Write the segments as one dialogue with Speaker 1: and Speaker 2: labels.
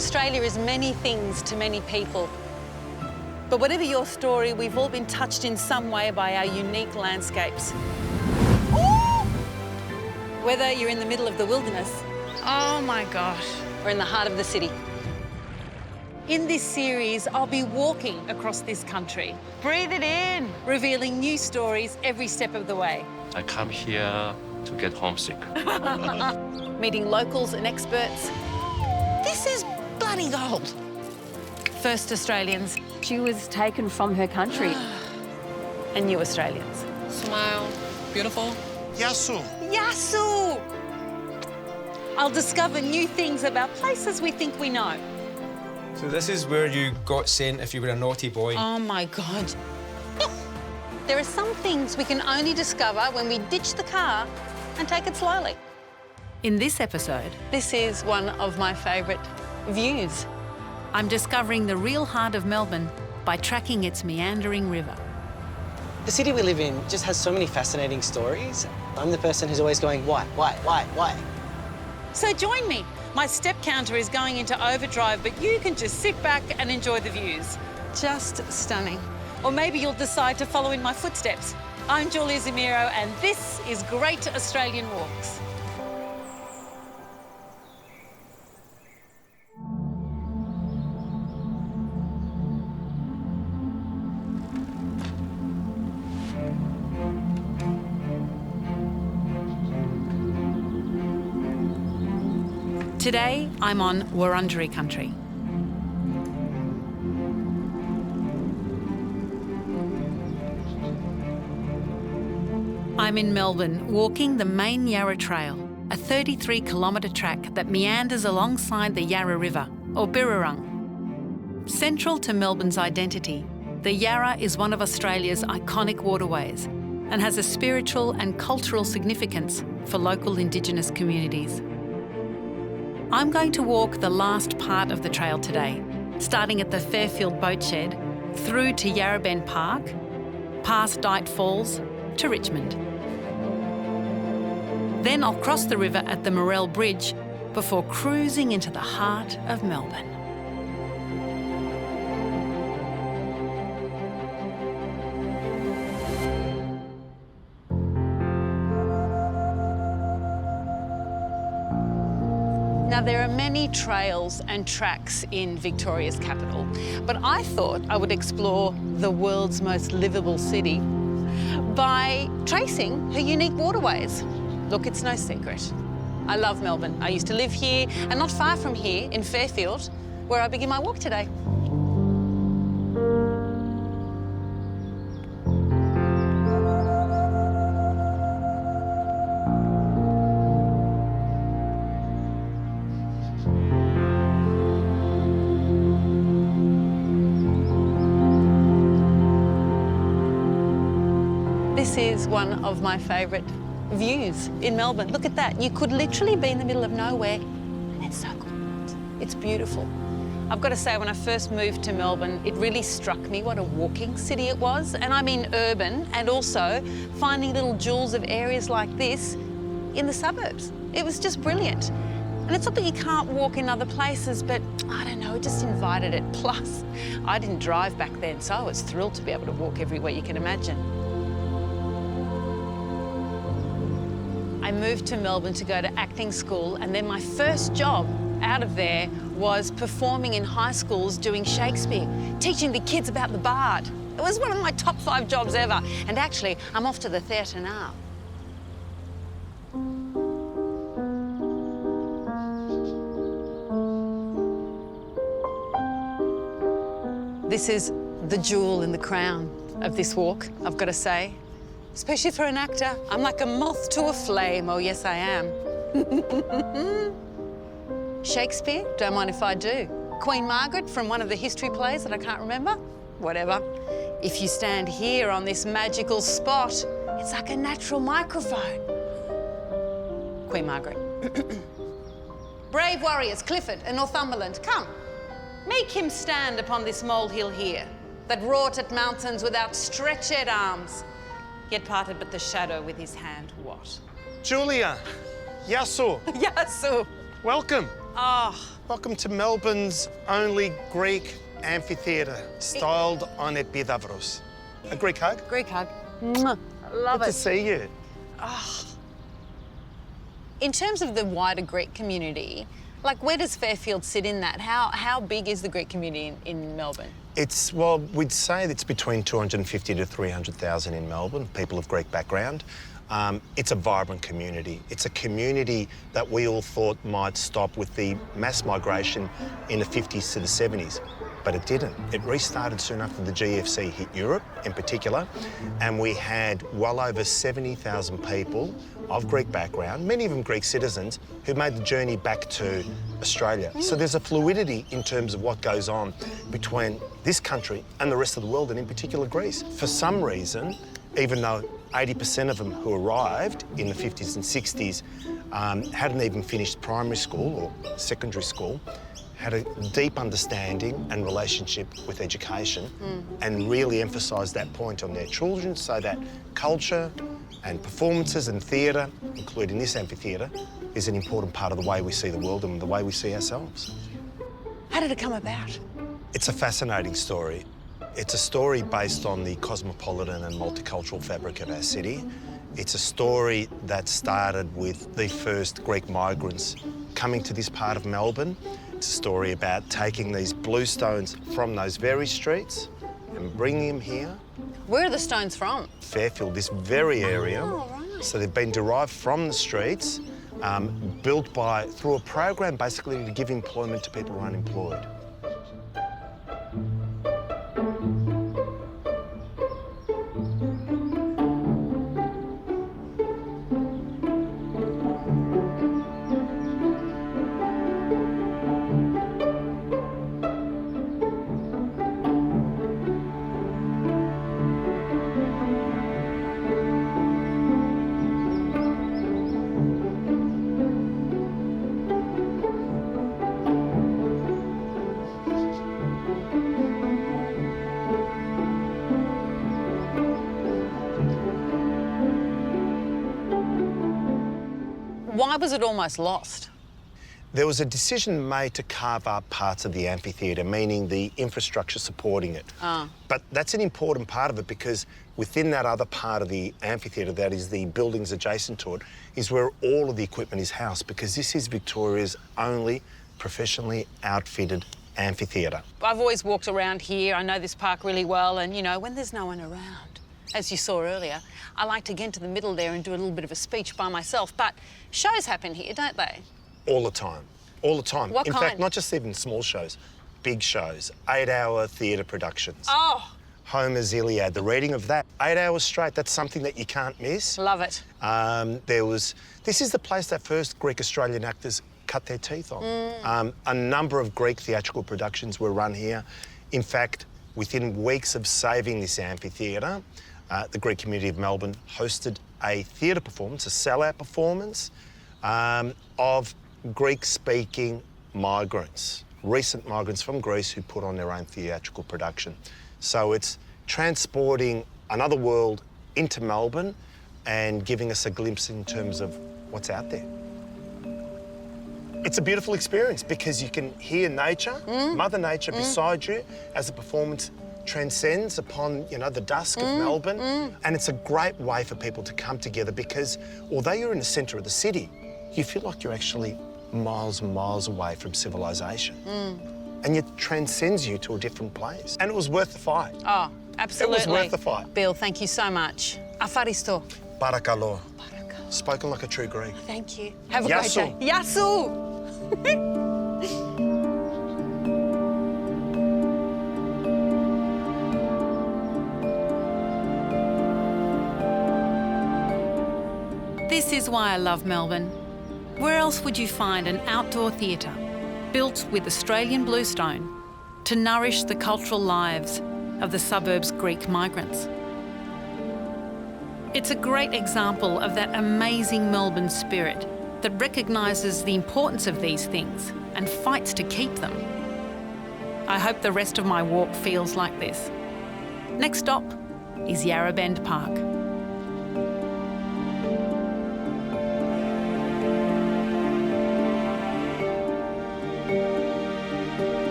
Speaker 1: Australia is many things to many people. But whatever your story, we've all been touched in some way by our unique landscapes. Ooh! Whether you're in the middle of the wilderness,
Speaker 2: Oh my gosh.
Speaker 1: or in the heart of the city. In this series, I'll be walking across this country,
Speaker 2: Breathe it in.
Speaker 1: revealing new stories every step of the way.
Speaker 3: I come here to get homesick.
Speaker 1: Meeting locals and experts. This is bloody gold. First Australians
Speaker 4: She was taken from her country.
Speaker 1: and new Australians.
Speaker 2: Smile. Beautiful.
Speaker 5: Yasu.
Speaker 1: Yasu! I'll discover new things about places we think we know.
Speaker 6: So this is where you got sent if you were a naughty boy.
Speaker 1: Oh my God. There are some things we can only discover when we ditch the car and take it slowly. In this episode, this is one of my favourite views. I'm discovering the real heart of Melbourne by tracking its meandering river.
Speaker 7: The city we live in just has so many fascinating stories. I'm the person who's always going, why?
Speaker 1: So join me. My step counter is going into overdrive, but you can just sit back and enjoy the views. Just stunning. Or maybe you'll decide to follow in my footsteps. I'm Julia Zamiro, and this is Great Australian Walks. Today, I'm on Wurundjeri country. I'm in Melbourne, walking the main Yarra Trail, a 33-kilometre track that meanders alongside the Yarra River, or Birrarung. Central to Melbourne's identity, the Yarra is one of Australia's iconic waterways and has a spiritual and cultural significance for local Indigenous communities. I'm going to walk the last part of the trail today, starting at the Fairfield boat shed, through to Yarrabend Park, past Dyke Falls to Richmond. Then I'll cross the river at the Morell Bridge before cruising into the heart of Melbourne. Now, there are many trails and tracks in Victoria's capital, but I thought I would explore the world's most livable city by tracing her unique waterways. Look, it's no secret. I love Melbourne. I used to live here, and not far from here, in Fairfield, where I begin my walk today. This is one of my favourite views in Melbourne. Look at that. You could literally be in the middle of nowhere and it's so quiet. It's beautiful. I've got to say, when I first moved to Melbourne, it really struck me what a walking city it was. And I mean urban, and also finding little jewels of areas like this in the suburbs. It was just brilliant. And it's not that you can't walk in other places, but I don't know, it just invited it. Plus, I didn't drive back then, so I was thrilled to be able to walk everywhere you can imagine. I moved to Melbourne to go to acting school, and then my first job out of there was performing in high schools doing Shakespeare, teaching the kids about the Bard. It was one of my top 5 jobs ever, and actually, I'm off to the theatre now. This is the jewel in the crown of this walk, I've got to say. Especially for an actor. I'm like a moth to a flame. Oh, yes, I am. Shakespeare? Don't mind if I do. Queen Margaret from one of the history plays that I can't remember? Whatever. If you stand here on this magical spot, it's like a natural microphone. Queen Margaret. Brave warriors, Clifford and Northumberland, come. Make him stand upon this molehill here, that wrought at mountains with outstretched arms, yet parted but the shadow with his hand. What?
Speaker 5: Julia. Yasu.
Speaker 1: Yasu.
Speaker 5: Welcome.
Speaker 2: Oh,
Speaker 5: Welcome to Melbourne's only Greek amphitheater, styled on Epidavros. A Greek hug?
Speaker 4: Greek hug. Mwah. I love
Speaker 5: Good to
Speaker 4: it.
Speaker 5: see you.
Speaker 2: in terms of the wider Greek community, like where does Fairfield sit in that? How big is the Greek community in Melbourne?
Speaker 5: It's, well, we'd say it's between 250 to 300,000 in Melbourne, people of Greek background. It's a vibrant community. It's a community that we all thought might stop with the mass migration in the 50s to the 70s, but it didn't. It restarted soon after the GFC hit Europe in particular, and we had well over 70,000 people of Greek background, many of them Greek citizens, who made the journey back to Australia. So there's a fluidity in terms of what goes on between this country and the rest of the world, and in particular Greece. For some reason, even though 80% of them who arrived in the 50s and 60s hadn't even finished primary school or secondary school, had a deep understanding and relationship with education and really emphasised that point on their children, so that culture and performances and theatre, including this amphitheatre, is an important part of the way we see the world and the way we see ourselves.
Speaker 2: How did it come about?
Speaker 5: It's a fascinating story. It's a story based on the cosmopolitan and multicultural fabric of our city. It's a story that started with the first Greek migrants coming to this part of Melbourne. It's a story about taking these blue stones from those very streets and bringing them here.
Speaker 2: Where are the stones from?
Speaker 5: Fairfield, this very area.
Speaker 2: Oh, right.
Speaker 5: So they've been derived from the streets, built through a program basically to give employment to people who are unemployed.
Speaker 2: Why was it almost lost?
Speaker 5: There was a decision made to carve up parts of the amphitheatre, meaning the infrastructure supporting it. But that's an important part of it, because within that other part of the amphitheatre, that is the buildings adjacent to it, is where all of the equipment is housed, because this is Victoria's only professionally outfitted amphitheatre.
Speaker 2: I've always walked around here. I know this park really well, and you know, when there's no one around, as you saw earlier, I like to get into the middle there and do a little bit of a speech by myself. But shows happen here, don't they?
Speaker 5: All the time. All the time.
Speaker 2: What
Speaker 5: In
Speaker 2: kind?
Speaker 5: fact, not just even small shows, big shows, 8-hour theatre productions.
Speaker 2: Oh,
Speaker 5: Homer's Iliad, the reading of that, 8 hours straight, that's something that you can't miss.
Speaker 2: love it.
Speaker 5: This is the place that first Greek-Australian actors cut their teeth on. A number of Greek theatrical productions were run here. In fact, within weeks of saving this amphitheatre, the Greek community of Melbourne hosted a theatre performance, a sellout performance, of Greek-speaking migrants, recent migrants from Greece who put on their own theatrical production. So it's transporting another world into Melbourne and giving us a glimpse in terms of what's out there. It's a beautiful experience because you can hear nature, Mother Nature beside you as the performance transcends upon, you know, the dusk of Melbourne. And it's a great way for people to come together because although you're in the centre of the city, you feel like you're actually miles and miles away from civilization. And it transcends you to a different place. And it was worth the fight.
Speaker 2: Oh, absolutely.
Speaker 5: It was worth the fight.
Speaker 2: Bill, thank you so much. Afaristo.
Speaker 5: Barakalo. Spoken like a true Greek.
Speaker 2: Thank you. Have a
Speaker 5: Yassou.
Speaker 2: great day. Yassou!
Speaker 1: This is why I love Melbourne. Where else would you find an outdoor theatre built with Australian bluestone to nourish the cultural lives of the suburb's Greek migrants? It's a great example of that amazing Melbourne spirit that recognises the importance of these things and fights to keep them. I hope the rest of my walk feels like this. Next stop is Yarra Bend Park.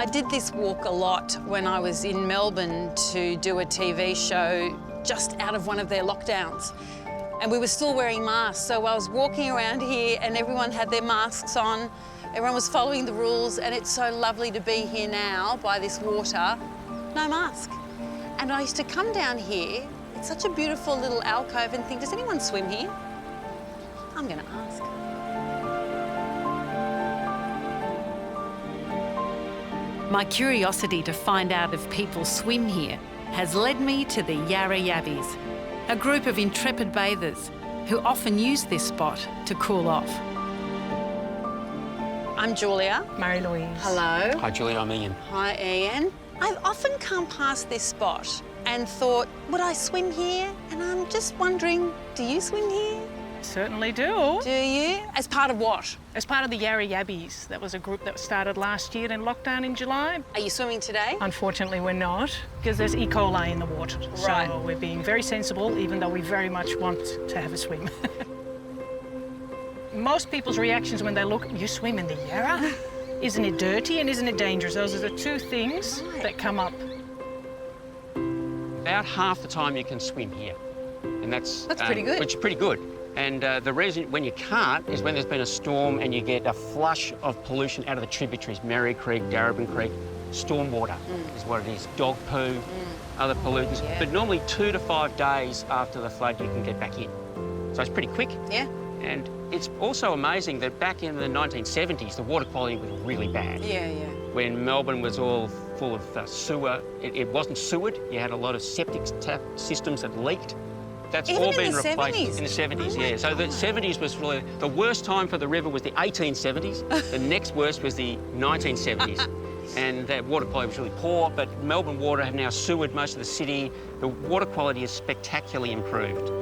Speaker 2: I did this walk a lot when I was in Melbourne to do a TV show just out of one of their lockdowns. And we were still wearing masks, so I was walking around here and everyone had their masks on. Everyone was following the rules, and it's so lovely to be here now by this water, no mask. And I used to come down here, it's such a beautiful little alcove, and think, does anyone swim here? I'm gonna ask.
Speaker 1: My curiosity to find out if people swim here has led me to the Yarra Yabbies, a group of intrepid bathers who often use this spot to cool off.
Speaker 2: I'm Julia.
Speaker 4: Marie-Louise.
Speaker 2: Hello.
Speaker 6: Hi, Julia, I'm Ian.
Speaker 2: Hi, Ian. I've often come past this spot and thought, would I swim here? And I'm just wondering, do you swim here?
Speaker 4: Certainly do.
Speaker 2: Do you? As part of what?
Speaker 4: As part of the Yarra Yabbies, that was a group that started last year in lockdown in July.
Speaker 2: Are you swimming today?
Speaker 4: Unfortunately, we're not, because there's E. coli in the water.
Speaker 2: Right.
Speaker 4: So we're being very sensible, even though we very much want to have a swim. Most people's reactions when they look, you swim in the Yarra? Isn't it dirty and isn't it dangerous? Those are the two things that come up.
Speaker 8: About half the time you can swim here. And that's
Speaker 2: pretty good.
Speaker 8: Which is pretty good. And the reason when you can't is when there's been a storm and you get a flush of pollution out of the tributaries, Merri Creek, Darabin Creek. Stormwater is what it is, dog poo, other pollutants.
Speaker 2: Yeah.
Speaker 8: But normally 2 to 5 days after the flood you can get back in. So it's pretty quick.
Speaker 2: Yeah.
Speaker 8: And it's also amazing that back in the 1970s, the water quality was really bad.
Speaker 2: Yeah, yeah.
Speaker 8: When Melbourne was all full of sewer, it wasn't sewered. You had a lot of septic tap systems that leaked. That's
Speaker 2: Even
Speaker 8: all
Speaker 2: in
Speaker 8: been
Speaker 2: the
Speaker 8: replaced
Speaker 2: 70s?
Speaker 8: in the 70s,
Speaker 2: Oh my
Speaker 8: yeah. So the
Speaker 2: God.
Speaker 8: 70s was really, the worst time for the river was the 1870s. The next worst was the 1970s. And that water quality was really poor, but Melbourne Water have now sewered most of the city. The water quality has spectacularly improved.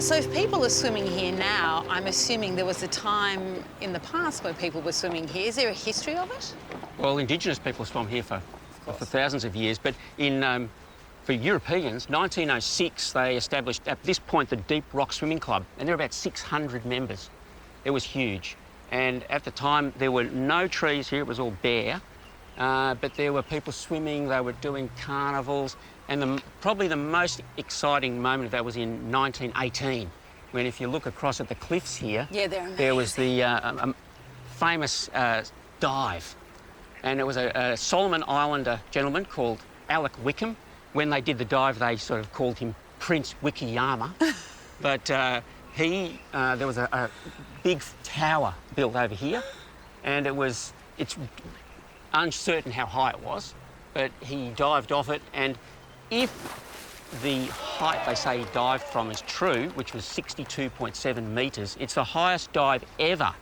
Speaker 2: So if people are swimming here now, I'm assuming there was a time in the past where people were swimming here. Is there a history of it?
Speaker 8: Well, Indigenous people swam here for thousands of years, but for Europeans, 1906, they established, at this point, the Deep Rock Swimming Club, and there were about 600 members. It was huge. And at the time, there were no trees here, it was all bare, but there were people swimming, they were doing carnivals, and probably the most exciting moment of that was in 1918, when if you look across at the cliffs here,
Speaker 2: Yeah, they're
Speaker 8: there was the famous dive. And it was a Solomon Islander gentleman called Alec Wickham. When they did the dive, they sort of called him Prince Wikiyama. But there was a big tower built over here, and it's uncertain how high it was, but he dived off it, and if the height they say he dived from is true, which was 62.7 metres, it's the highest dive ever.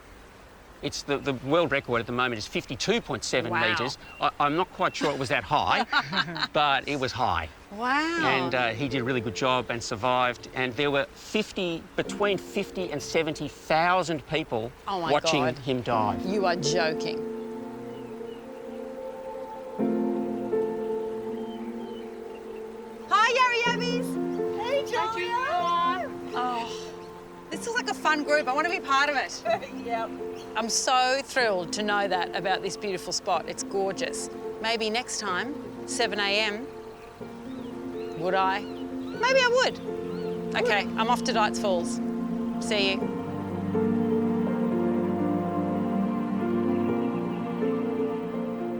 Speaker 8: It's the world record at the moment is 52.7
Speaker 2: Wow.
Speaker 8: metres. I'm not quite sure it was that high, but it was high.
Speaker 2: Wow.
Speaker 8: And he did a really good job and survived. And there were between 50 and 70,000 people
Speaker 2: Oh my
Speaker 8: watching
Speaker 2: God.
Speaker 8: him dive.
Speaker 2: You are joking. Hi, Yarra Yabbies. Hey, Julia. Oh, this looks like a fun group. I want to be part of it.
Speaker 4: Yep.
Speaker 2: I'm so thrilled to know that about this beautiful spot. It's gorgeous. Maybe next time, 7 a.m. Would I? Maybe I would. Okay, I'm off to Dights Falls. See you.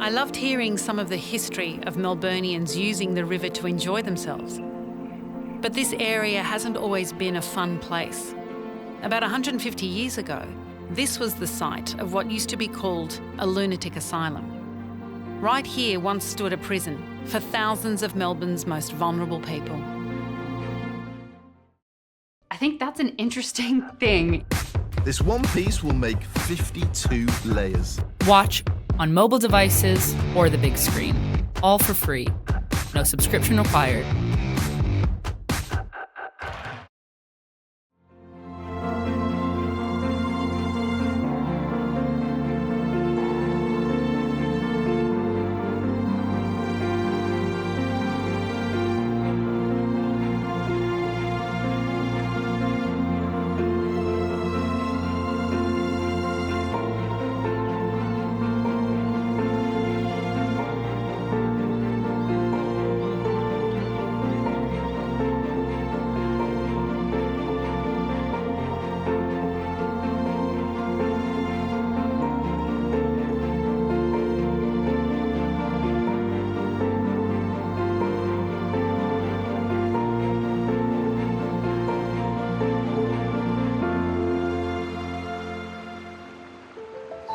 Speaker 1: I loved hearing some of the history of Melburnians using the river to enjoy themselves. But this area hasn't always been a fun place. About 150 years ago, this was the site of what used to be called a lunatic asylum. Right here once stood a prison for thousands of Melbourne's most vulnerable people.
Speaker 9: I think that's an interesting thing.
Speaker 10: This one piece will make 52 layers.
Speaker 11: Watch on mobile devices or the big screen. All for free. No subscription required.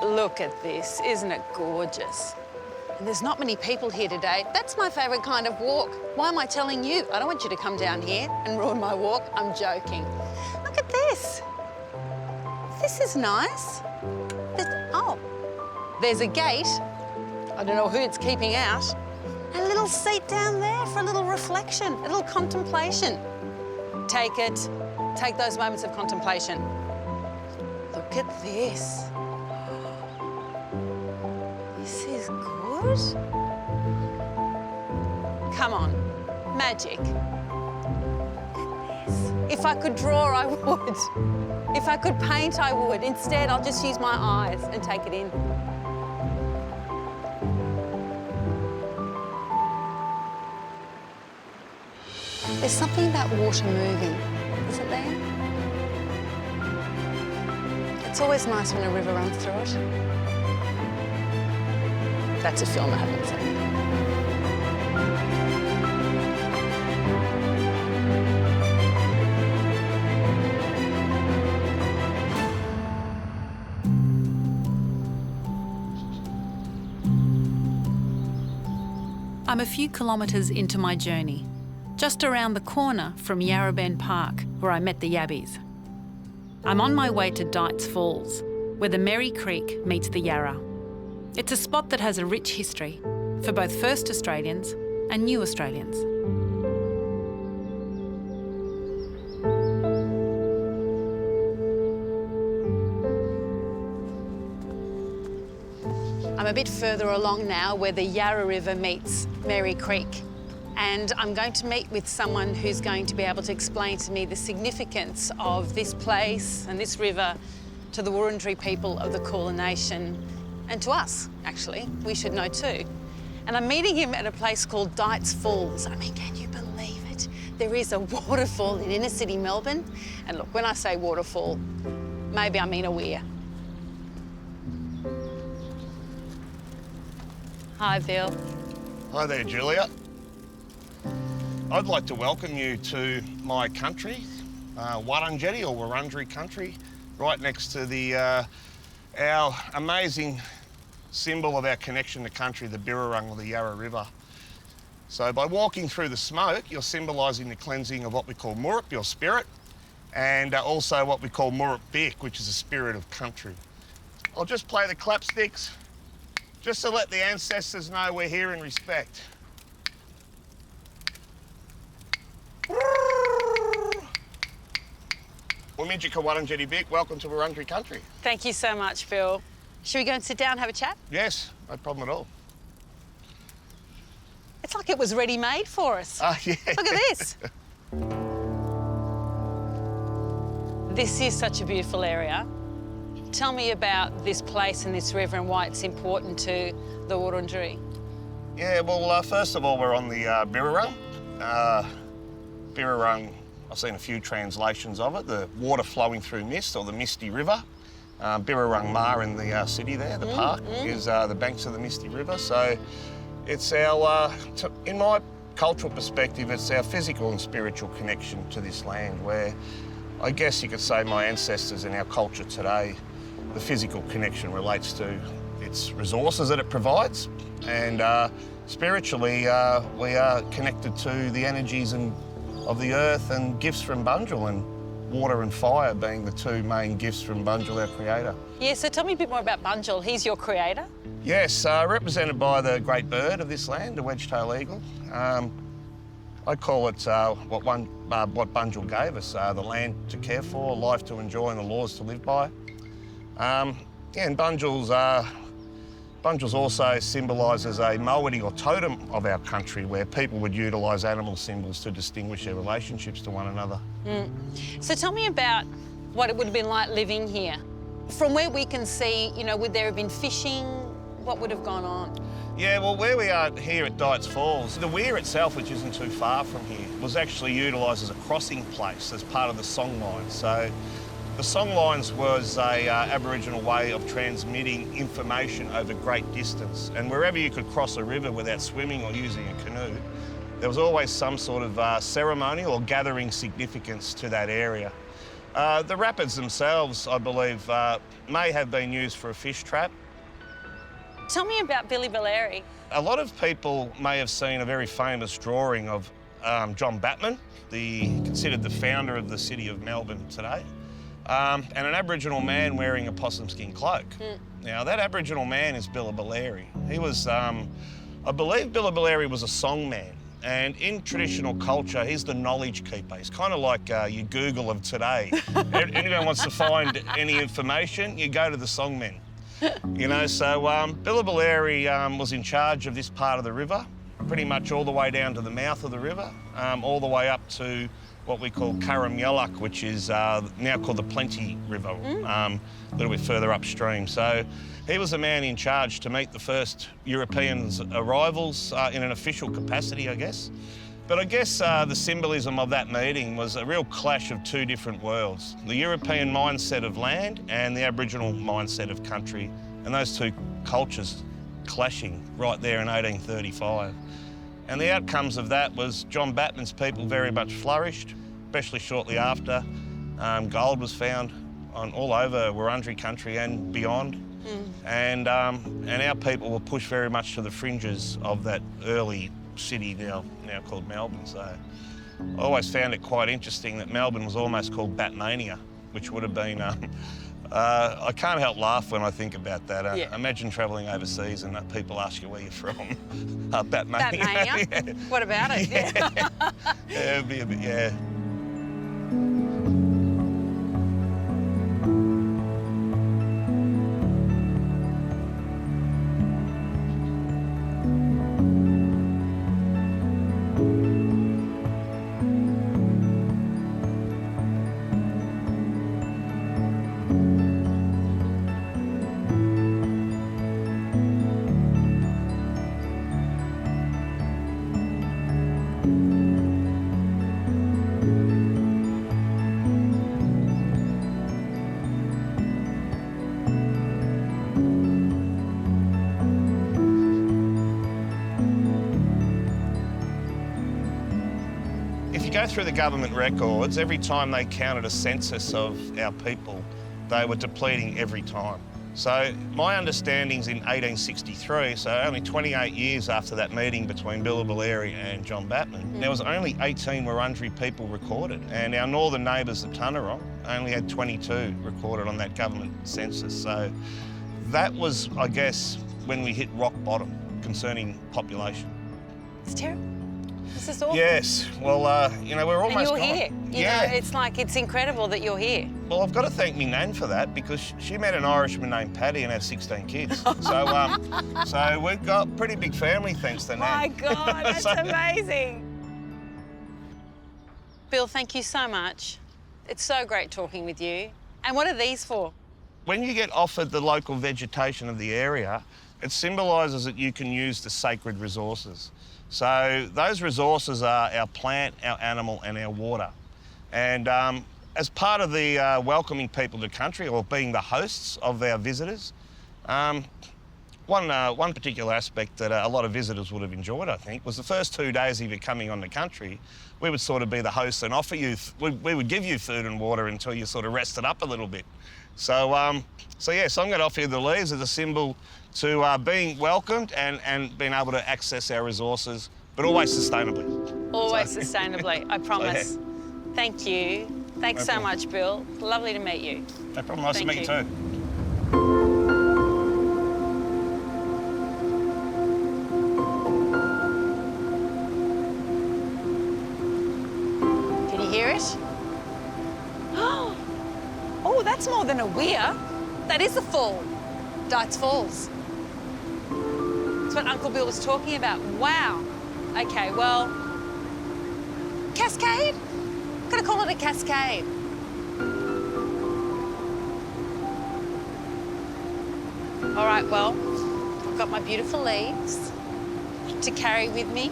Speaker 2: Look at this, isn't it gorgeous? And there's not many people here today. That's my favourite kind of walk. Why am I telling you? I don't want you to come down here and ruin my walk. I'm joking. Look at this. This is nice. There's a gate. I don't know who it's keeping out. A little seat down there for a little reflection, a little contemplation. Take it. Take those moments of contemplation. Look at this. This is good. Come on, magic. Look at this. If I could draw, I would. If I could paint, I would. Instead, I'll just use my eyes and take it in. There's something about water moving, isn't there? It's always nice when a river runs through it. That's a film I haven't seen.
Speaker 1: I'm a few kilometres into my journey, just around the corner from Yarra Park, where I met the Yabbies. I'm on my way to Dights Falls, where the Merry Creek meets the Yarra. It's a spot that has a rich history for both first Australians and new Australians.
Speaker 2: I'm a bit further along now where the Yarra River meets Merry Creek, and I'm going to meet with someone who's going to be able to explain to me the significance of this place and this river to the Wurundjeri people of the Kulin Nation, and to us, actually. We should know too. And I'm meeting him at a place called Dights Falls. I mean, can you believe it? There is a waterfall in inner city Melbourne. And look, when I say waterfall, maybe I mean a weir. Hi, Bill.
Speaker 5: Hi there, Julia. I'd like to welcome you to my country, Wurundjeri or Wurundjeri country, right next to our amazing symbol of our connection to country, the Birrarung or the Yarra River. So by walking through the smoke, you're symbolising the cleansing of what we call Murup, your spirit, and also what we call Murup Bik, which is a spirit of country. I'll just play the clapsticks, just to let the ancestors know we're here in respect. Wurundjeri Wurundjeri Bik, welcome to Wurundjeri country.
Speaker 2: Thank you so much, Bill. Should we go and sit down and have a chat?
Speaker 5: Yes, no problem at all.
Speaker 2: It's like it was ready-made for us.
Speaker 5: Yeah.
Speaker 2: Look at this. This is such a beautiful area. Tell me about this place and this river and why it's important to the Wurundjeri.
Speaker 5: Yeah, well, first of all, we're on the Birrarung. Birrarung, I've seen a few translations of it, the water flowing through mist, or the Misty River. Birrarung Ma in the city there, the park, is the banks of the Misty River. So it's our, in my cultural perspective, it's our physical and spiritual connection to this land where I guess you could say my ancestors and our culture today, the physical connection relates to
Speaker 12: its resources that it provides, and spiritually we are connected to the energies of the earth and gifts from Bunjil, and water and fire being the two main gifts from Bunjil, our creator.
Speaker 2: Yeah, so tell me a bit more about Bunjil. He's your creator?
Speaker 12: Yes, represented by the great bird of this land, the wedge-tailed eagle. I call it what Bunjil gave us, the land to care for, life to enjoy and the laws to live by. Yeah, and Bunjil's also symbolises a moiety or totem of our country, where people would utilise animal symbols to distinguish their relationships to one another.
Speaker 2: So tell me about what it would have been like living here. From where we can see, you know, would there have been fishing? What would have gone on?
Speaker 12: Yeah, well, where we are here at Dights Falls, the weir itself, which isn't too far from here, was actually utilised as a crossing place as part of the songline. So the songlines was a Aboriginal way of transmitting information over great distance. And wherever you could cross a river without swimming or using a canoe, there was always some sort of ceremony or gathering significance to that area. The rapids themselves, I believe, may have been used for a fish trap.
Speaker 2: Tell me about Billibellary.
Speaker 12: A lot of people may have seen a very famous drawing of John Batman, considered the founder of the city of Melbourne today, and an Aboriginal man wearing a possum skin cloak. Now, that Aboriginal man is Billibellary. He was, I believe Billibellary was a songman, and in traditional culture, he's the knowledge keeper. He's kind of like your Google of today. Anyone wants to find any information, you go to the songmen. You know, so Billibellary was in charge of this part of the river, pretty much all the way down to the mouth of the river, all the way up to what we call Curramyulluk, which is now called the Plenty River, a little bit further upstream. So he was the man in charge to meet the first Europeans' arrivals in an official capacity, I guess. But I guess the symbolism of that meeting was a real clash of two different worlds, the European mindset of land and the Aboriginal mindset of country, and those two cultures clashing right there in 1835. And the outcomes of that was John Batman's people very much flourished, especially shortly after. Gold was found all over Wurundjeri country and beyond. And our people were pushed very much to the fringes of that early city now called Melbourne. So I always found it quite interesting that Melbourne was almost called Batmania, which would have been, I can't help laugh when I think about that. Imagine travelling overseas and people ask you where you're from. Batmania.
Speaker 2: Batmania?
Speaker 12: Yeah.
Speaker 2: What about it?
Speaker 12: Yeah, it'd be a bit, yeah. Through the government records, every time they counted a census of our people, they were depleting every time. So my understanding's in 1863, so only 28 years after that meeting between Billibellary and John Batman, there was only 18 Wurundjeri people recorded, and our northern neighbours, the Birrarung, only had 22 recorded on that government census. So that was, I guess, when we hit rock bottom concerning population.
Speaker 2: It's terrible. This is awful.
Speaker 12: Yes, well, you know, we're almost
Speaker 2: And you're here. You
Speaker 12: Yeah.
Speaker 2: know, it's like, it's incredible that you're here.
Speaker 12: Well, I've got to thank me nan for that, because she met an Irishman named Paddy and had 16 kids. So we've got a pretty big family thanks to nan.
Speaker 2: My God, that's amazing. Bill, thank you so much. It's so great talking with you. And what are these for?
Speaker 12: When you get offered the local vegetation of the area, it symbolises that you can use the sacred resources. So those resources are our plant, our animal and our water. And as part of the welcoming people to country, or being the hosts of our visitors, one particular aspect that a lot of visitors would have enjoyed, I think, was the first 2 days of you coming on the country, we would sort of be the hosts and offer you, we would give you food and water until you sort of rested up a little bit. So I'm going to offer you the leaves as a symbol to being welcomed and being able to access our resources, but always sustainably.
Speaker 2: Always sustainably, I promise.
Speaker 12: Yeah.
Speaker 2: Thank you. Thanks so much, Bill. Lovely to meet you.
Speaker 12: No problem. Nice to meet you too.
Speaker 2: Can you hear it? Oh, that's more than a weir. That is a fall. Dights Falls. That's what Uncle Bill was talking about. Wow. Okay, well, cascade? Gotta call it a cascade. All right, well, I've got my beautiful leaves to carry with me.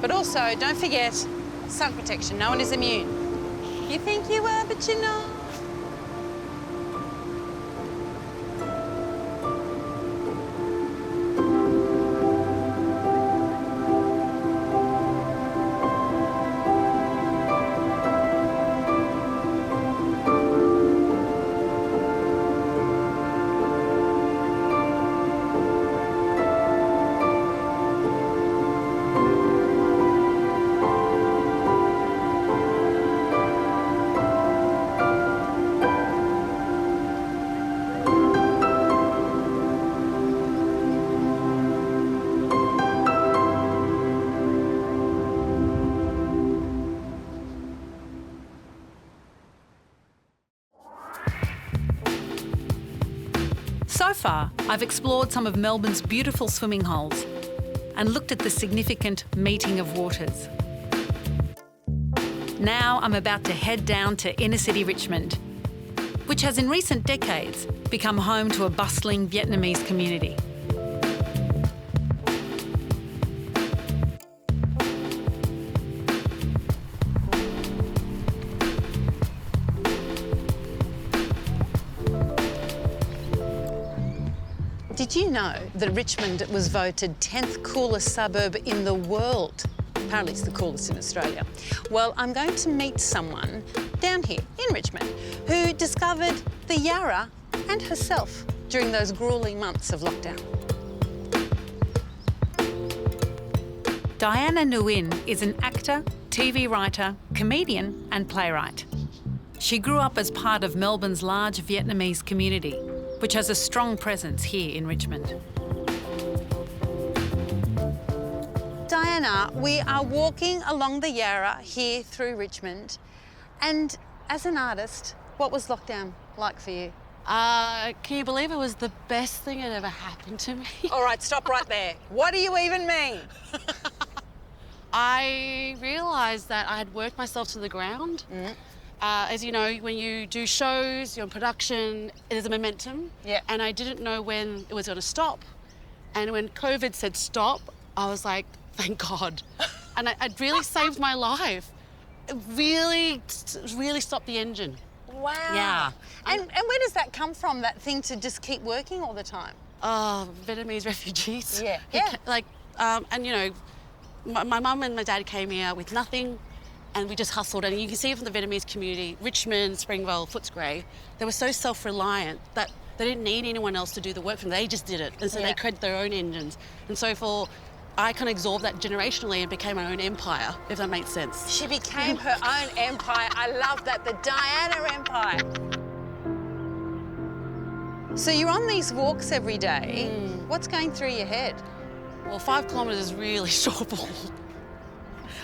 Speaker 2: But also, don't forget, sun protection. No one is immune. You think you are, but you're not.
Speaker 1: So far, I've explored some of Melbourne's beautiful swimming holes and looked at the significant meeting of waters. Now I'm about to head down to inner city Richmond, which has in recent decades become home to a bustling Vietnamese community.
Speaker 2: Did you know that Richmond was voted 10th coolest suburb in the world? Apparently it's the coolest in Australia. Well, I'm going to meet someone down here in Richmond who discovered the Yarra and herself during those gruelling months of lockdown.
Speaker 1: Diana Nguyen is an actor, TV writer, comedian and playwright. She grew up as part of Melbourne's large Vietnamese community, which has a strong presence here in Richmond.
Speaker 2: Diana, we are walking along the Yarra here through Richmond. And as an artist, what was lockdown like for you?
Speaker 13: Can you believe it was the best thing that ever happened to me?
Speaker 2: All right, stop right there. What do you even mean?
Speaker 13: I realised that I had worked myself to the ground. As you know, when you do shows, you're in production, there's a momentum.
Speaker 2: Yeah.
Speaker 13: And I didn't know when it was going to stop. And when COVID said stop, I was like, thank God. And it really saved my life. It really stopped the engine.
Speaker 2: Wow.
Speaker 13: Yeah.
Speaker 2: And where does that come from, that thing to just keep working all the time?
Speaker 13: Oh, Vietnamese refugees.
Speaker 2: Yeah.
Speaker 13: And you know, my mum and my dad came here with nothing. And we just hustled. And you can see from the Vietnamese community, Richmond, Springvale, Footscray, they were so self-reliant that they didn't need anyone else to do the work for them. They just did it. And so they created their own engines. And so I kind of absorbed that generationally and became my own empire, if that makes sense.
Speaker 2: She became her own empire. I love that, the Diana Empire. So you're on these walks every day. What's going through your head?
Speaker 13: Well, 5 kilometres is really short ball.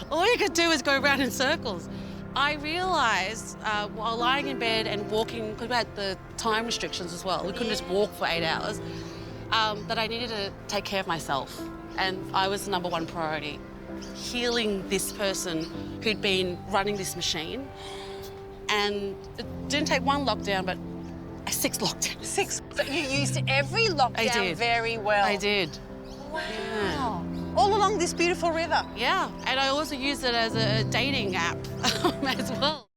Speaker 13: All you could do is go around in circles. I realised while lying in bed and walking, because we had the time restrictions as well, we couldn't just walk for 8 hours, that I needed to take care of myself. And I was the #1 priority. Healing this person who'd been running this machine. And it didn't take 1 lockdown, but 6 lockdowns.
Speaker 2: 6? So you used every lockdown very well.
Speaker 13: I did.
Speaker 2: Wow.
Speaker 13: Yeah.
Speaker 2: All along this beautiful river.
Speaker 13: Yeah, and I also used it as a dating app as well.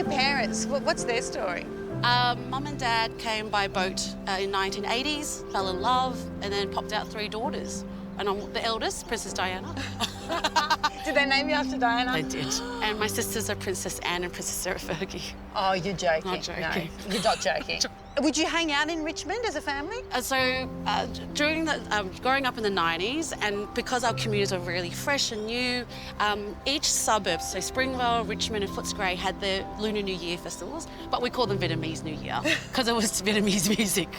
Speaker 2: parents, what's their story?
Speaker 13: Mum and Dad came by boat in 1980s, fell in love, and then popped out 3 daughters. And I'm the eldest, Princess Diana.
Speaker 2: Did they name you after Diana?
Speaker 13: They did. And my sisters are Princess Anne and Princess Sarah Fergie.
Speaker 2: Oh, you're joking.
Speaker 13: Not joking.
Speaker 2: No, you're not joking. Would you hang out in Richmond as a family?
Speaker 13: During growing up in the 90s, and because our communities were really fresh and new, each suburb, so Springvale, Richmond and Footscray, had their Lunar New Year festivals, but we called them Vietnamese New Year because it was Vietnamese music.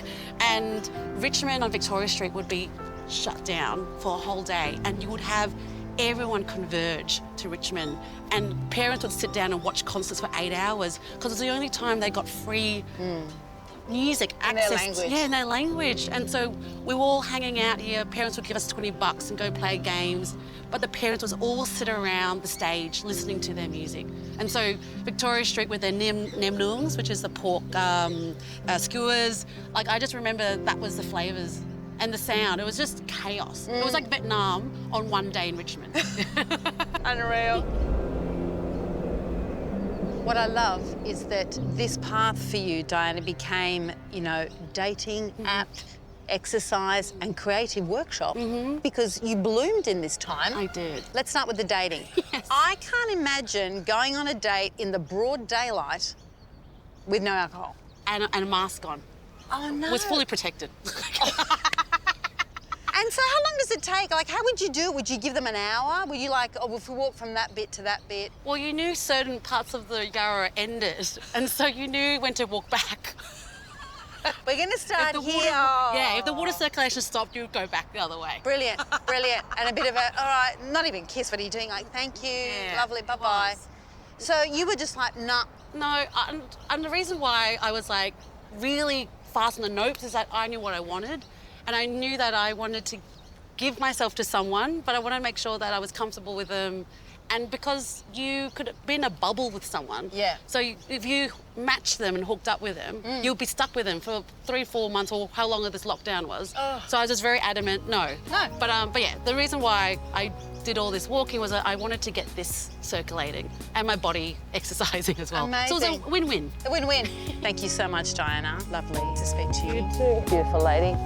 Speaker 13: And Richmond on Victoria Street would be shut down for a whole day, and you would have everyone converge to Richmond, and parents would sit down and watch concerts for 8 hours because it was the only time they got free music access.
Speaker 2: In their language.
Speaker 13: Yeah, in their language. And so we were all hanging out here. Parents would give us $20 and go play games, but the parents would all sit around the stage listening to their music. And so Victoria Street with their nem noongs, which is the pork skewers, like I just remember that was the flavours. And the sound, it was just chaos. It was like Vietnam on one day in Richmond.
Speaker 2: Unreal. What I love is that this path for you, Diana, became, you know, dating app, exercise and creative workshop because you bloomed in this time.
Speaker 13: I did.
Speaker 2: Let's start with the dating.
Speaker 13: Yes.
Speaker 2: I can't imagine going on a date in the broad daylight with no alcohol.
Speaker 13: And a mask on.
Speaker 2: Oh, no.
Speaker 13: Was fully protected.
Speaker 2: And so how long does it take? Like, how would you do it? Would you give them an hour? Were you like, oh, if we walk from that bit to that bit?
Speaker 13: Well, you knew certain parts of the Yarra ended, and so you knew when to walk back.
Speaker 2: We're going to start here.
Speaker 13: Yeah, if the water circulation stopped, you would go back the other way.
Speaker 2: Brilliant, brilliant. And a bit of a, all right, not even kiss, what are you doing? Like, thank you,
Speaker 13: Yeah,
Speaker 2: lovely, bye-bye. So you were just like, nah.
Speaker 13: No, and the reason why I was like really fast on the notes is that I knew what I wanted, and I knew that I wanted to give myself to someone, but I wanted to make sure that I was comfortable with them. And because you could be in a bubble with someone, so if you matched them and hooked up with them, you'll be stuck with them for 3-4 months or how long this lockdown was. So I was just very adamant, no. But yeah, the reason why I did all this walking was that I wanted to get this circulating and my body exercising as well.
Speaker 2: Amazing.
Speaker 13: So it was a win-win.
Speaker 2: A win-win. Thank you so much, Diana. Lovely to speak to you. You too. Beautiful lady.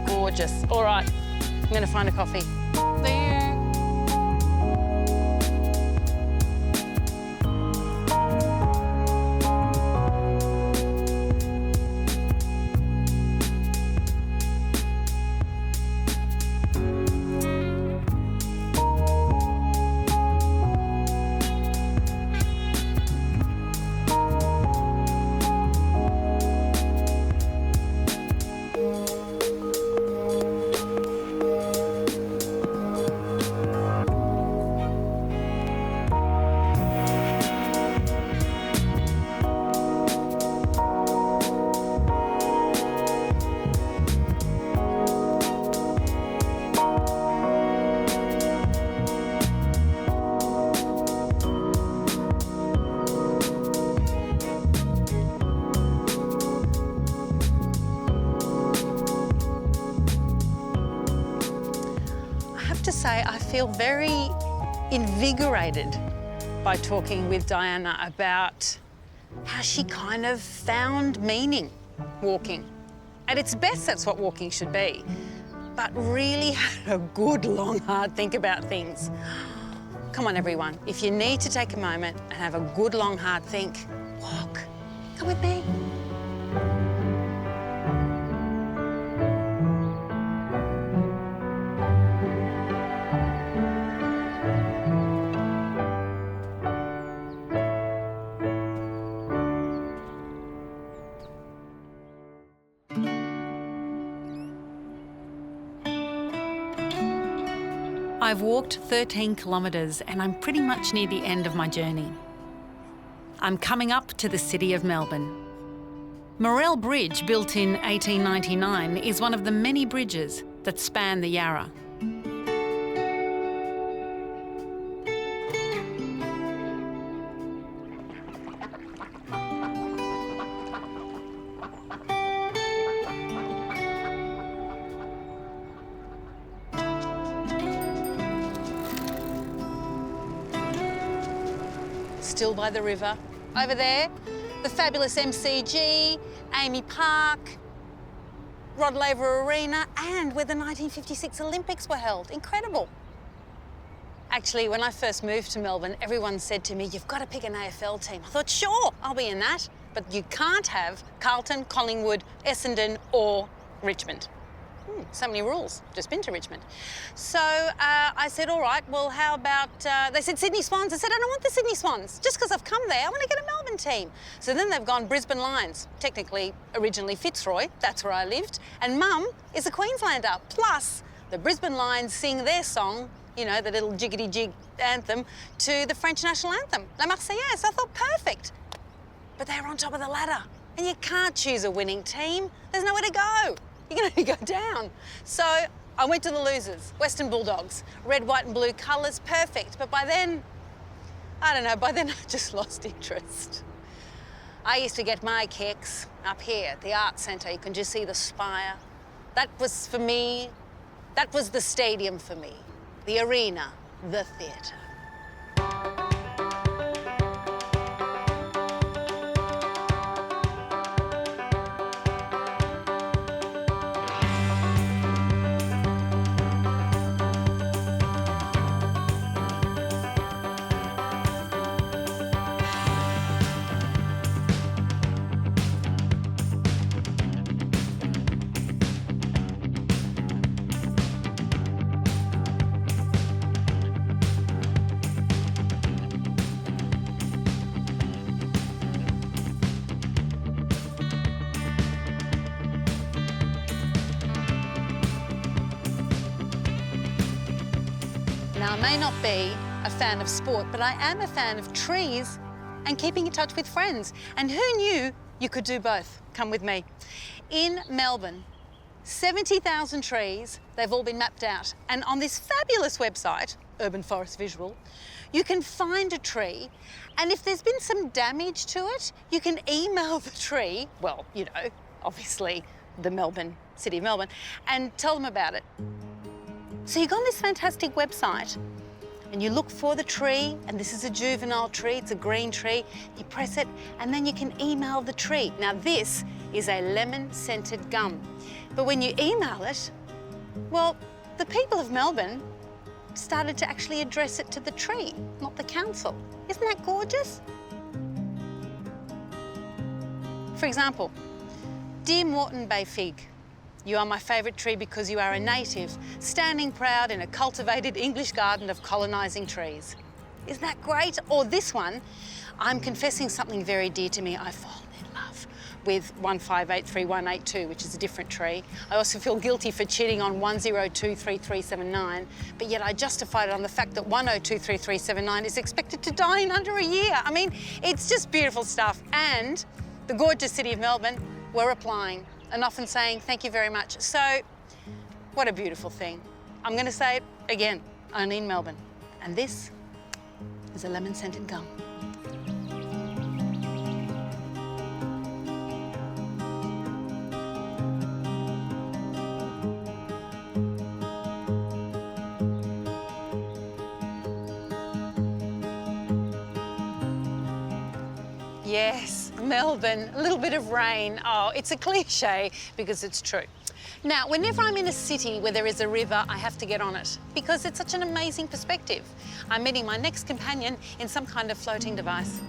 Speaker 2: Gorgeous. All right, I'm going to find a coffee.
Speaker 13: See you.
Speaker 2: I feel very invigorated by talking with Diana about how she kind of found meaning walking. At its best, that's what walking should be, but really had a good, long, hard think about things. Come on, everyone. If you need to take a moment and have a good, long, hard think, walk. Come with me.
Speaker 1: I've walked 13 kilometres and I'm pretty much near the end of my journey. I'm coming up to the city of Melbourne. Morell Bridge, built in 1899, is one of the many bridges that span the Yarra.
Speaker 2: Still by the river. Over there, the fabulous MCG, Amy Park, Rod Laver Arena, and where the 1956 Olympics were held. Incredible. Actually, when I first moved to Melbourne, everyone said to me, you've got to pick an AFL team. I thought, sure, I'll be in that. But you can't have Carlton, Collingwood, Essendon or Richmond. So many rules. Just been to Richmond. So I said, all right, well, how about... they said Sydney Swans. I said, I don't want the Sydney Swans. Just because I've come there, I want to get a Melbourne team. So then they've gone Brisbane Lions. Technically, originally Fitzroy. That's where I lived. And Mum is a Queenslander. Plus, the Brisbane Lions sing their song, you know, the little jiggity-jig anthem, to the French national anthem, La Marseillaise. I thought, perfect. But they were on top of the ladder. And you can't choose a winning team. There's nowhere to go. You can only go down. So I went to the losers, Western Bulldogs. Red, white and blue colours, perfect. But by then, I don't know, by then I just lost interest. I used to get my kicks up here at the Arts Centre. You can just see the spire. That was for me, that was the stadium for me. The arena, the theatre. Now, I may not be a fan of sport, but I am a fan of trees and keeping in touch with friends. And who knew you could do both? Come with me. In Melbourne, 70,000 trees, they've all been mapped out. And on this fabulous website, Urban Forest Visual, you can find a tree, and if there's been some damage to it, you can email the tree, well, you know, obviously the City of Melbourne, and tell them about it. So you go on this fantastic website and you look for the tree, and this is a juvenile tree, it's a green tree, you press it and then you can email the tree. Now this is a lemon-scented gum, but when you email it, well, the people of Melbourne started to actually address it to the tree, not the council. Isn't that gorgeous? For example, dear Moreton Bay Fig, you are my favourite tree because you are a native, standing proud in a cultivated English garden of colonising trees. Isn't that great? Or this one, I'm confessing something very dear to me. I've fallen in love with 1583182, which is a different tree. I also feel guilty for cheating on 1023379, but yet I justified it on the fact that 1023379 is expected to die in under a year. I mean, it's just beautiful stuff. And the gorgeous City of Melbourne were applying and often saying, thank you very much. So, what a beautiful thing. I'm going to say it again, only in Melbourne. And this is a lemon-scented gum. Yes, Melbourne, a little bit of rain. Oh, it's a cliche because it's true. Now, whenever I'm in a city where there is a river, I have to get on it because it's such an amazing perspective. I'm meeting my next companion in some kind of floating device.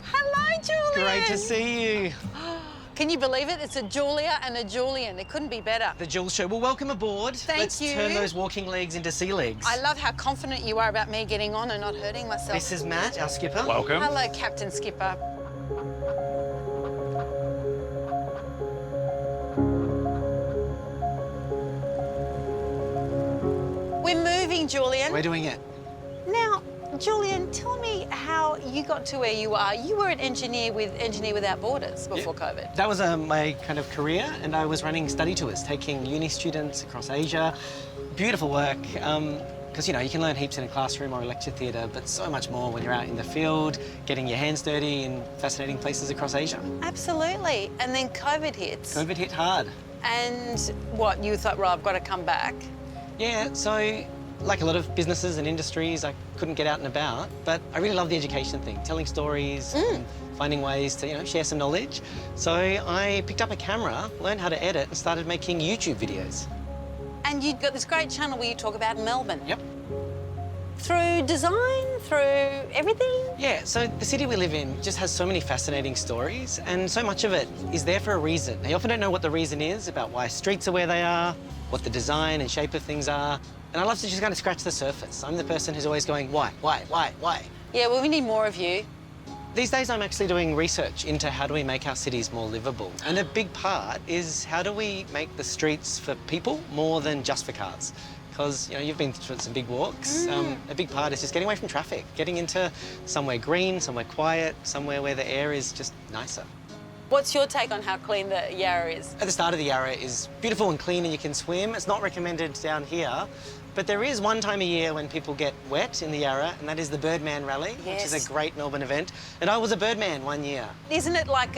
Speaker 2: Hello, Julian.
Speaker 7: Great to see you.
Speaker 2: Can you believe it? It's a Julia and a Julian. It couldn't be better.
Speaker 7: The Jules Show. Well, welcome aboard.
Speaker 2: Thank you.
Speaker 7: Let's turn those walking legs into sea legs.
Speaker 2: I love how confident you are about me getting on and not hurting myself.
Speaker 7: This is Matt, our skipper.
Speaker 3: Welcome.
Speaker 2: Hello, Captain Skipper. We're moving, Julian.
Speaker 7: We're doing it.
Speaker 2: Now, Julian, tell me how you got to where you are. You were an engineer with Engineer Without Borders before COVID.
Speaker 7: That was my kind of career, and I was running study tours, taking uni students across Asia. Beautiful work, because, you know, you can learn heaps in a classroom or a lecture theatre, but so much more when you're out in the field, getting your hands dirty in fascinating places across Asia.
Speaker 2: Absolutely. And then COVID hits.
Speaker 7: COVID hit hard.
Speaker 2: And what, you thought, well, I've got to come back?
Speaker 7: Yeah, so like a lot of businesses and industries, I couldn't get out and about, but I really love the education thing, telling stories, and finding ways to, share some knowledge. So I picked up a camera, learned how to edit, and started making YouTube videos.
Speaker 2: And you've got this great channel where you talk about Melbourne.
Speaker 7: Yep.
Speaker 2: Through design, through everything?
Speaker 7: Yeah, so the city we live in just has so many fascinating stories, and so much of it is there for a reason. They often don't know what the reason is about why streets are where they are, what the design and shape of things are. And I love to just kind of scratch the surface. I'm the person who's always going, why?
Speaker 2: Yeah, well, we need more of you.
Speaker 7: These days I'm actually doing research into how do we make our cities more livable. And a big part is how do we make the streets for people more than just for cars? Because, you've been through some big walks. A big part is just getting away from traffic, getting into somewhere green, somewhere quiet, somewhere where the air is just nicer.
Speaker 2: What's your take on how clean the Yarra is?
Speaker 7: At the start of the Yarra is beautiful and clean and you can swim. It's not recommended down here, but there is one time a year when people get wet in the Yarra, and that is the Birdman Rally, which is a great Melbourne event. And I was a birdman one year.
Speaker 2: Isn't it like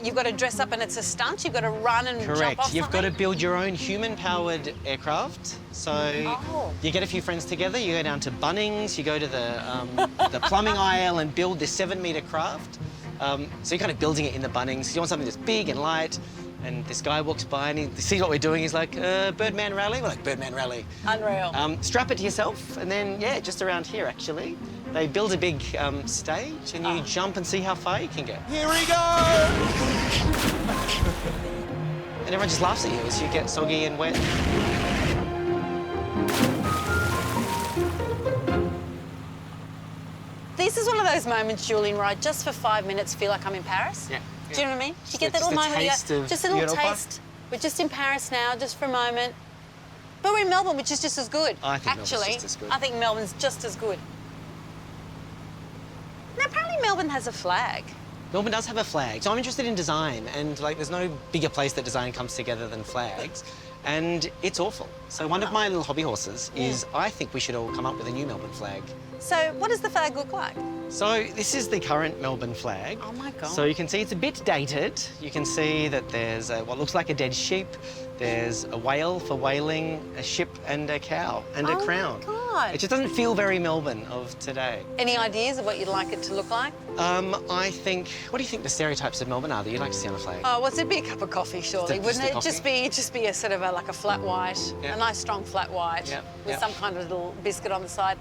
Speaker 2: you've got to dress up and it's a stunt? You've got to run and jump off
Speaker 7: Correct. You've got to
Speaker 2: something?
Speaker 7: build your own human-powered aircraft. So you get a few friends together, you go down to Bunnings, you go to the plumbing aisle and build this 7-metre craft. So you're kind of building it in the Bunnings. You want something that's big and light, and this guy walks by and he sees what we're doing. He's like, Birdman Rally? We're like, Birdman Rally.
Speaker 2: Unreal.
Speaker 7: Strap it to yourself, and then, just around here, actually, they build a big stage, and you jump and see how far you can go.
Speaker 10: Here we go!
Speaker 7: And everyone just laughs at you as you get soggy and wet.
Speaker 2: This is one of those moments, Julian, where I just for 5 minutes feel like I'm in Paris.
Speaker 7: Yeah.
Speaker 2: Do you know what I mean?
Speaker 7: Just
Speaker 2: You get
Speaker 7: a-
Speaker 2: that little
Speaker 7: just a
Speaker 2: moment,
Speaker 7: taste of
Speaker 2: just a little
Speaker 7: Europa.
Speaker 2: taste. We're just in Paris now, just for a moment. But we're in Melbourne, which is just as good.
Speaker 7: I think Melbourne's
Speaker 2: Actually,
Speaker 7: just as good.
Speaker 2: I think Melbourne's just as good. Now, apparently Melbourne has a flag.
Speaker 7: Melbourne does have a flag, so I'm interested in design, and there's no bigger place that design comes together than flags, and it's awful. So one of my little hobby horses is I think we should all come up with a new Melbourne flag.
Speaker 2: So what does the flag look like?
Speaker 7: So this is the current Melbourne flag.
Speaker 2: Oh my God.
Speaker 7: So you can see it's a bit dated. You can see that there's what looks like a dead sheep. There's a whale for whaling, a ship and a cow, and a crown.
Speaker 2: Oh my God.
Speaker 7: It just doesn't feel very Melbourne of today.
Speaker 2: Any ideas of what you'd like it to look like?
Speaker 7: I think, what do you think the stereotypes of Melbourne are that you'd like to see on a flag?
Speaker 2: Oh, well, it'd be a cup of coffee, surely,
Speaker 7: Just
Speaker 2: wouldn't
Speaker 7: a
Speaker 2: it?
Speaker 7: coffee?
Speaker 2: Just be a sort of like a flat white,
Speaker 7: Yeah.
Speaker 2: a nice strong flat white
Speaker 7: Yeah,
Speaker 2: with
Speaker 7: yeah.
Speaker 2: some kind of little biscuit on the side.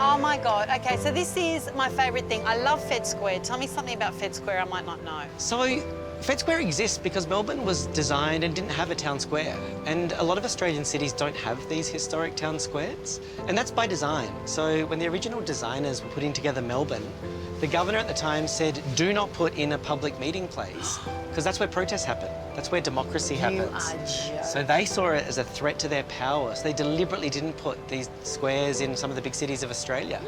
Speaker 2: Oh my God. Okay, so this is my favourite thing. I love Fed Square. Tell me something about Fed Square I might not know.
Speaker 7: So, Fed Square exists because Melbourne was designed and didn't have a town square. And a lot of Australian cities don't have these historic town squares. And that's by design. So when the original designers were putting together Melbourne, the governor at the time said, do not put in a public meeting place, because that's where protests happen. That's where democracy happens. So they saw it as a threat to their power. So they deliberately didn't put these squares in some of the big cities of Australia.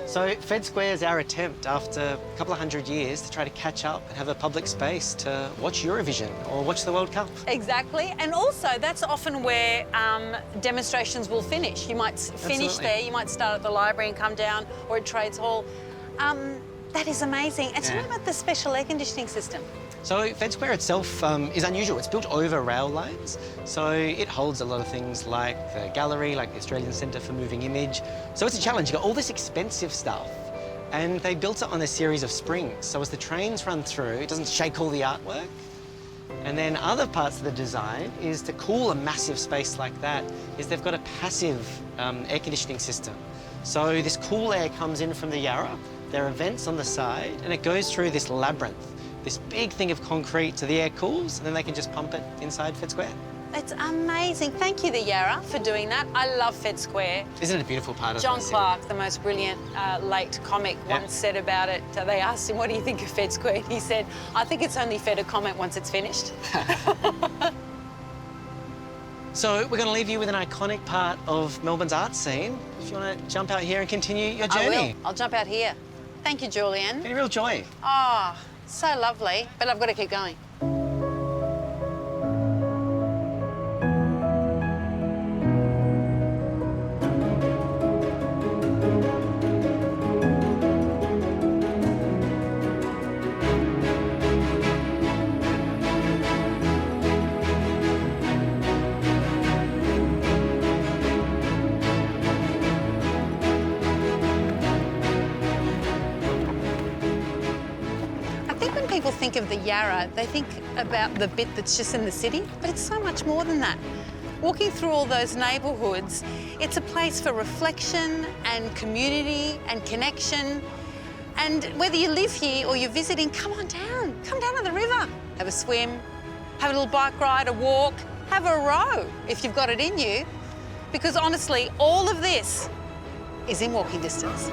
Speaker 7: So Fed Square is our attempt after a couple of hundred years to try to catch up and have a public space to watch Eurovision or watch the World Cup.
Speaker 2: Exactly, and also that's often where demonstrations will finish. You might finish
Speaker 7: Absolutely.
Speaker 2: there, you might start at the library and come down, or at Trades Hall. That is amazing. And tell me about the special air conditioning system.
Speaker 7: So Fed Square itself is unusual. It's built over rail lines, so it holds a lot of things like the gallery, like the Australian Centre for Moving Image. So it's a challenge. You've got all this expensive stuff, and they built it on a series of springs. So as the trains run through, it doesn't shake all the artwork. And then other parts of the design is to cool a massive space like that, is they've got a passive air conditioning system. So this cool air comes in from the Yarra, there are vents on the side, and it goes through this labyrinth, this big thing of concrete, so the air cools, and then they can just pump it inside Fed Square.
Speaker 2: It's amazing. Thank you, the Yarra, for doing that. I love Fed Square.
Speaker 7: Isn't it a beautiful part of
Speaker 2: John
Speaker 7: the city?
Speaker 2: Clark, the most brilliant late comic, once said about it. They asked him, what do you think of Fed Square? And he said, I think it's only fair to comment once it's finished.
Speaker 7: So we're going to leave you with an iconic part of Melbourne's art scene. If you want to jump out here and continue your journey.
Speaker 2: I will. I'll jump out here. Thank you, Julian.
Speaker 7: Been a real joy.
Speaker 2: Oh, so lovely. But I've got to keep going. People think of the Yarra, they think about the bit that's just in the city, but it's so much more than that. Walking through all those neighbourhoods, it's a place for reflection and community and connection. And whether you live here or you're visiting, come on down. Come down to the river. Have a swim, have a little bike ride, a walk, have a row if you've got it in you. Because honestly, all of this is in walking distance.